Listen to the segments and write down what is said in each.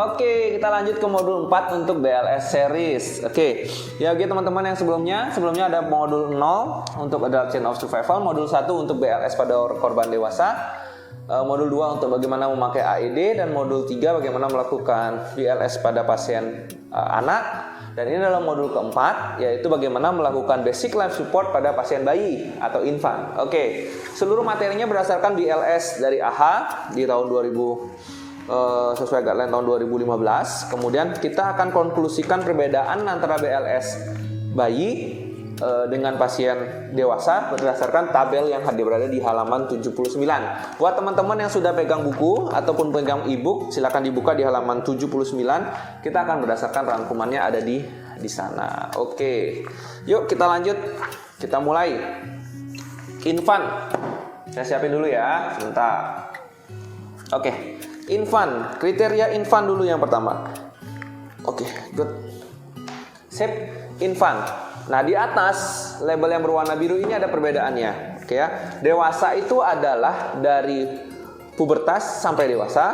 Oke, kita lanjut ke modul 4 untuk BLS series. Oke, ya oke teman-teman yang sebelumnya ada modul 0 untuk Adult Chain of Survival, modul 1 untuk BLS pada korban dewasa, modul 2 untuk bagaimana memakai AED, dan modul 3 bagaimana melakukan BLS pada pasien anak. Dan ini adalah modul keempat, yaitu bagaimana melakukan basic life support pada pasien bayi atau infant. Oke, seluruh materinya berdasarkan BLS dari AHA di tahun 2000 sesuai guideline tahun 2015. Kemudian kita akan konklusikan perbedaan antara BLS bayi dengan pasien dewasa berdasarkan tabel yang berada di halaman 79. Buat teman-teman yang sudah pegang buku ataupun pegang e-book, silakan dibuka di halaman 79. Kita akan berdasarkan rangkumannya ada di sana. Oke. Yuk kita lanjut. Kita mulai. Infant. Saya siapin dulu ya, sebentar. Oke. Infant, kriteria infant dulu yang pertama. Oke, good. Sip, infant. Nah, di atas label yang berwarna biru ini ada perbedaannya. Oke ya. Dewasa itu adalah dari pubertas sampai dewasa.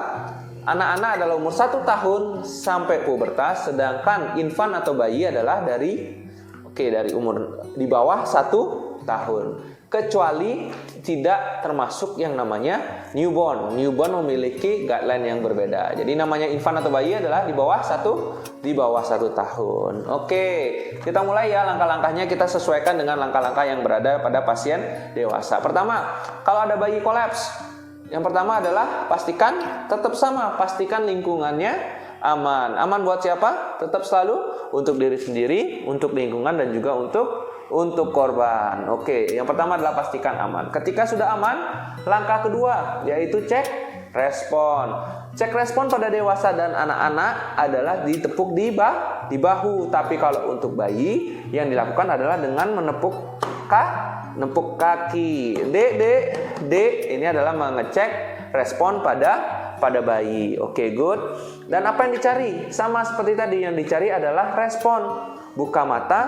Anak-anak adalah umur 1 tahun sampai pubertas, sedangkan infant atau bayi adalah dari umur di bawah 1 tahun. Kecuali tidak termasuk yang namanya newborn. Newborn memiliki guideline yang berbeda. Jadi namanya infant atau bayi adalah di bawah 1 tahun. Oke, kita mulai ya langkah-langkahnya, kita sesuaikan dengan langkah-langkah yang berada pada pasien dewasa. Pertama, kalau ada bayi kolaps, yang pertama adalah pastikan lingkungannya aman. Aman buat siapa? Tetap selalu untuk diri sendiri, untuk lingkungan, dan juga untuk korban. Oke, yang pertama adalah pastikan aman. Ketika sudah aman, langkah kedua yaitu cek respon. Cek respon pada dewasa dan anak-anak adalah ditepuk di bahu. Tapi kalau untuk bayi, yang dilakukan adalah dengan menepuk kaki. D. Ini adalah mengecek respon pada bayi. Oke, good. Dan apa yang dicari? Sama seperti tadi, yang dicari adalah respon. Buka mata,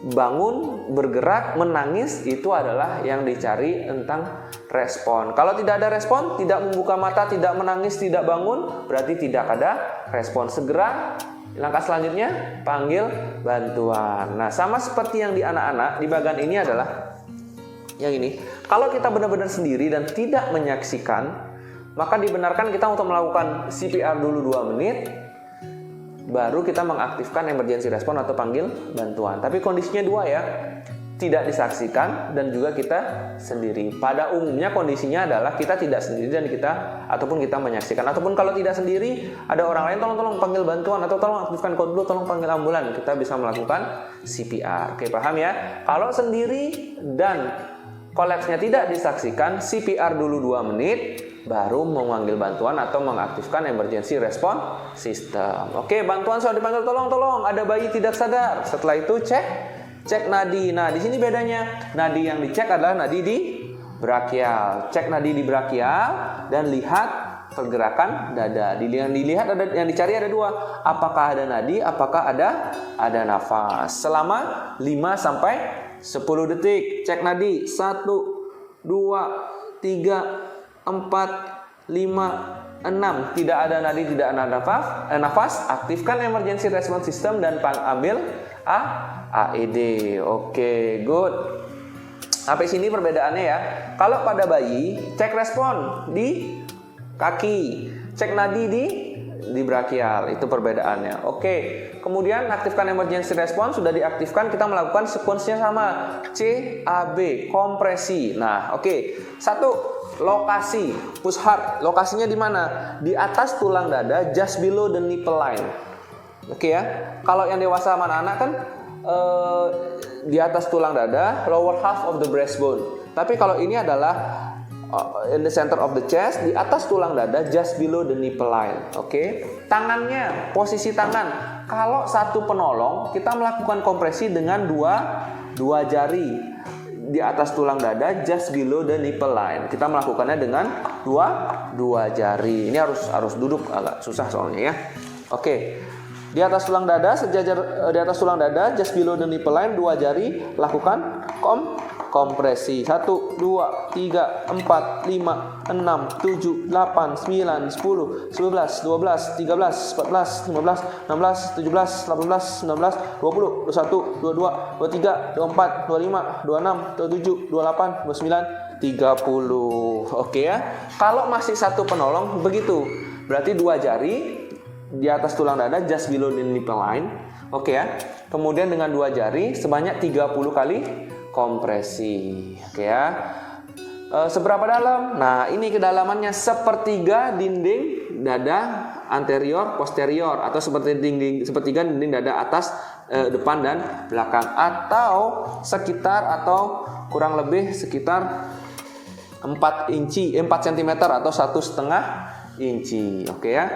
bangun, bergerak, menangis, itu adalah yang dicari tentang respon. Kalau tidak ada respon, tidak membuka mata, tidak menangis, tidak bangun, berarti tidak ada respon. Segera langkah selanjutnya panggil bantuan. Nah, sama seperti yang di anak-anak, di bagian ini adalah yang ini. Kalau kita benar-benar sendiri dan tidak menyaksikan, maka dibenarkan kita untuk melakukan CPR dulu 2 menit, baru kita mengaktifkan emergency response atau panggil bantuan. Tapi kondisinya 2 ya, tidak disaksikan dan juga kita sendiri. Pada umumnya kondisinya adalah kita tidak sendiri dan ataupun kita menyaksikan. Ataupun kalau tidak sendiri, ada orang lain, tolong panggil bantuan, atau tolong aktifkan kode dulu, tolong panggil ambulan. Kita bisa melakukan CPR. Oke, paham ya? Kalau sendiri dan kolapsnya tidak disaksikan, CPR dulu 2 menit, baru memanggil bantuan atau mengaktifkan emergency response system. Oke, bantuan sudah dipanggil, tolong, ada bayi tidak sadar. Setelah itu cek nadi. Nah, di sini bedanya. Nadi yang dicek adalah nadi di brachial. Cek nadi di brachial dan lihat pergerakan dada. Yang dicari ada 2. Apakah ada nadi, apakah ada nafas. Selama 5 sampai 10 detik. Cek nadi. 1 2 3 4, 5, 6. Tidak ada nadi, tidak ada nafas. Aktifkan emergency response system dan ambil AED. Oke, good. Sampai sini perbedaannya ya. Kalau pada bayi, cek respon di kaki, cek nadi di brachial. Itu perbedaannya. Oke. Kemudian aktifkan emergency response, sudah diaktifkan, kita melakukan sequence-nya sama. CAB, kompresi. Nah, oke. 1. Lokasi push heart, lokasinya di mana? Di atas tulang dada, just below the nipple line. Oke ya. Kalau yang dewasa sama anak-anak kan di atas tulang dada, lower half of the breastbone. Tapi kalau ini adalah in the center of the chest, di atas tulang dada, just below the nipple line. Oke. Tangannya, posisi tangan. Kalau satu penolong, kita melakukan kompresi dengan dua jari di atas tulang dada, just below the nipple line. Kita melakukannya dengan dua jari. Ini harus duduk, agak susah soalnya ya. Oke. Di atas tulang dada, sejajar di atas tulang dada, just below the nipple line, 2 jari lakukan kompresi. 1, 2, 3, 4, 5, 6, 7, 8, 9, 10, 11, 12, 13, 14, 15, 16, 17, 18, 19, 20, 21, 22, 23, 24, 25, 26, 27, 28, 29, 30. Oke ya. Kalau masih satu penolong begitu. Berarti 2 jari di atas tulang dada just below the nipple line. Oke ya. Kemudian dengan 2 jari sebanyak 30 kali kompresi. Oke ya. Seberapa dalam? Nah, ini kedalamannya sepertiga dinding dada anterior posterior atau sepertiga dinding dada atas, depan dan belakang, atau sekitar atau kurang lebih sekitar 4 cm atau 1,5 inci. Oke ya.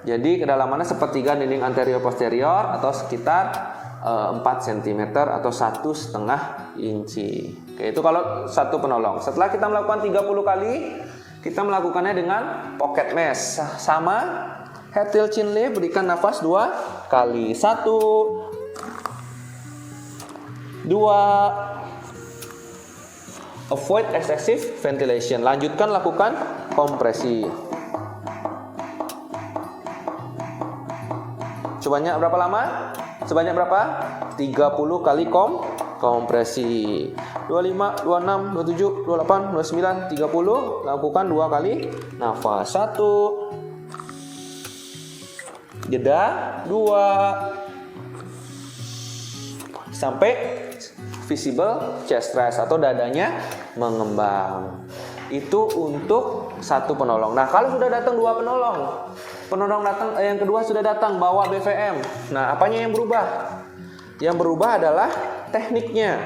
Jadi kedalamannya sepertiga dinding anterior posterior atau sekitar 4 cm atau 1,5 inci. Oke, itu kalau satu penolong. Setelah kita melakukan 30 kali, kita melakukannya dengan pocket mesh. Sama head till chin lift, berikan nafas 2 kali. 1, 2, avoid excessive ventilation. Lanjutkan lakukan kompresi. Sebanyak berapa lama? Sebanyak berapa? 30 kali kompresi. 25, 26, 27, 28, 29, 30. Lakukan 2 kali nafas. 1, jeda, 2, sampai visible chest rise atau dadanya mengembang. Itu untuk satu penolong. Nah, kalau sudah datang 2 penolong datang, yang kedua sudah datang bawa BVM. Nah, apanya yang berubah? Yang berubah adalah tekniknya.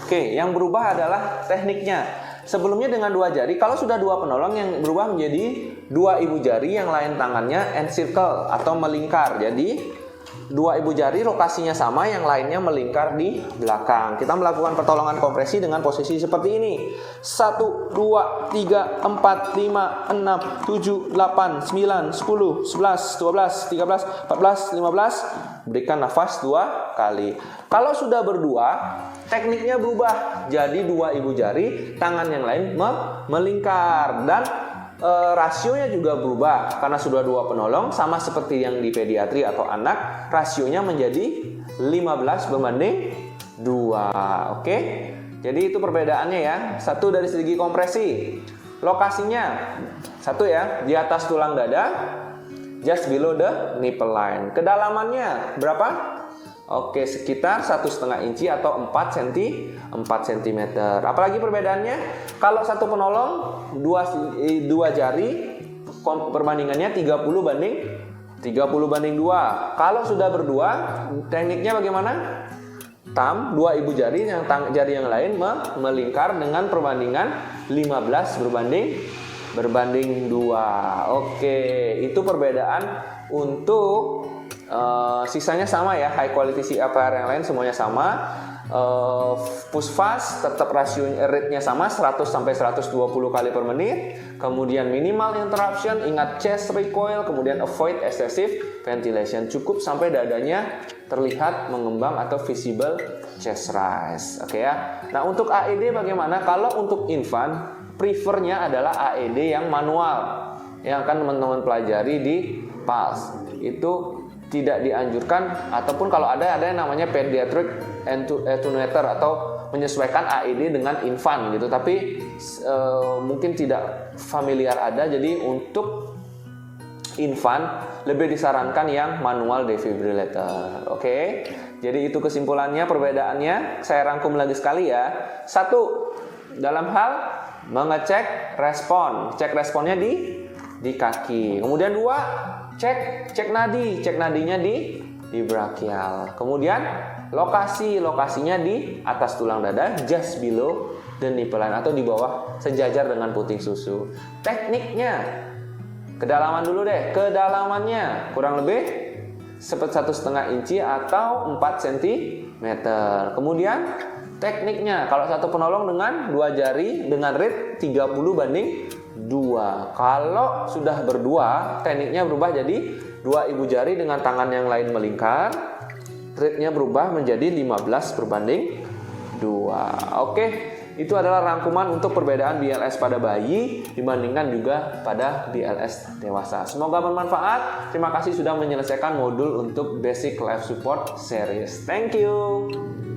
Oke, yang berubah adalah tekniknya. Sebelumnya dengan 2 jari, kalau sudah 2 penolong, yang berubah menjadi 2 ibu jari, yang lain tangannya encircle atau melingkar. Jadi 2 ibu jari lokasinya sama, yang lainnya melingkar di belakang. Kita melakukan pertolongan kompresi dengan posisi seperti ini. 1, 2, 3, 4, 5, 6, 7, 8, 9, 10, 11, 12, 13, 14, 15. Berikan nafas 2 kali. Kalau sudah berdua, tekniknya berubah. Jadi 2 ibu jari, tangan yang lain melingkar. Dan rasionya juga berubah karena sudah 2 penolong, sama seperti yang di pediatri atau anak, rasionya menjadi 15:2. Oke, jadi itu perbedaannya ya. Satu dari segi kompresi, lokasinya satu ya, di atas tulang dada, just below the nipple line. Kedalamannya berapa? Oke, sekitar 1,5 inci atau 4 cm. Apalagi perbedaannya? Kalau satu penolong 2 jari, perbandingannya 30:2. Kalau sudah berdua, tekniknya bagaimana? 2 ibu jari, yang jari yang lain melingkar dengan perbandingan 15:2. Oke, itu perbedaan untuk sisanya sama ya, high quality CPR yang lain semuanya sama. Push fast tetap rasio rate-nya sama, 100 sampai 120 kali per menit. Kemudian minimal interruption, ingat chest recoil, kemudian avoid excessive ventilation. Cukup sampai dadanya terlihat mengembang atau visible chest rise. Oke ya. Nah, untuk AED bagaimana? Kalau untuk infant, prefernya adalah AED yang manual, yang akan teman-teman pelajari di PALS. Itu tidak dianjurkan, ataupun kalau ada yang namanya pediatric attenuator atau menyesuaikan AED dengan infant gitu, tapi mungkin tidak familiar ada. Jadi untuk infant lebih disarankan yang manual defibrillator. Oke. Jadi itu kesimpulannya, perbedaannya saya rangkum lagi sekali ya. 1, dalam hal mengecek respon, cek responnya di kaki. Kemudian 2, cek nadinya di brachial. Kemudian lokasinya di atas tulang dada, just below the nipple line atau di bawah sejajar dengan puting susu. Tekniknya, kedalaman dulu deh. Kedalamannya kurang lebih 1,5 inci atau 4 cm. Kemudian tekniknya, kalau satu penolong dengan 2 jari dengan rate 30:2, 2. Kalau sudah berdua, tekniknya berubah jadi 2 ibu jari dengan tangan yang lain melingkar. Triknya berubah menjadi 15/2. Oke, itu adalah rangkuman untuk perbedaan BLS pada bayi dibandingkan juga pada BLS dewasa. Semoga bermanfaat. Terima kasih sudah menyelesaikan modul untuk Basic Life Support Series. Thank you.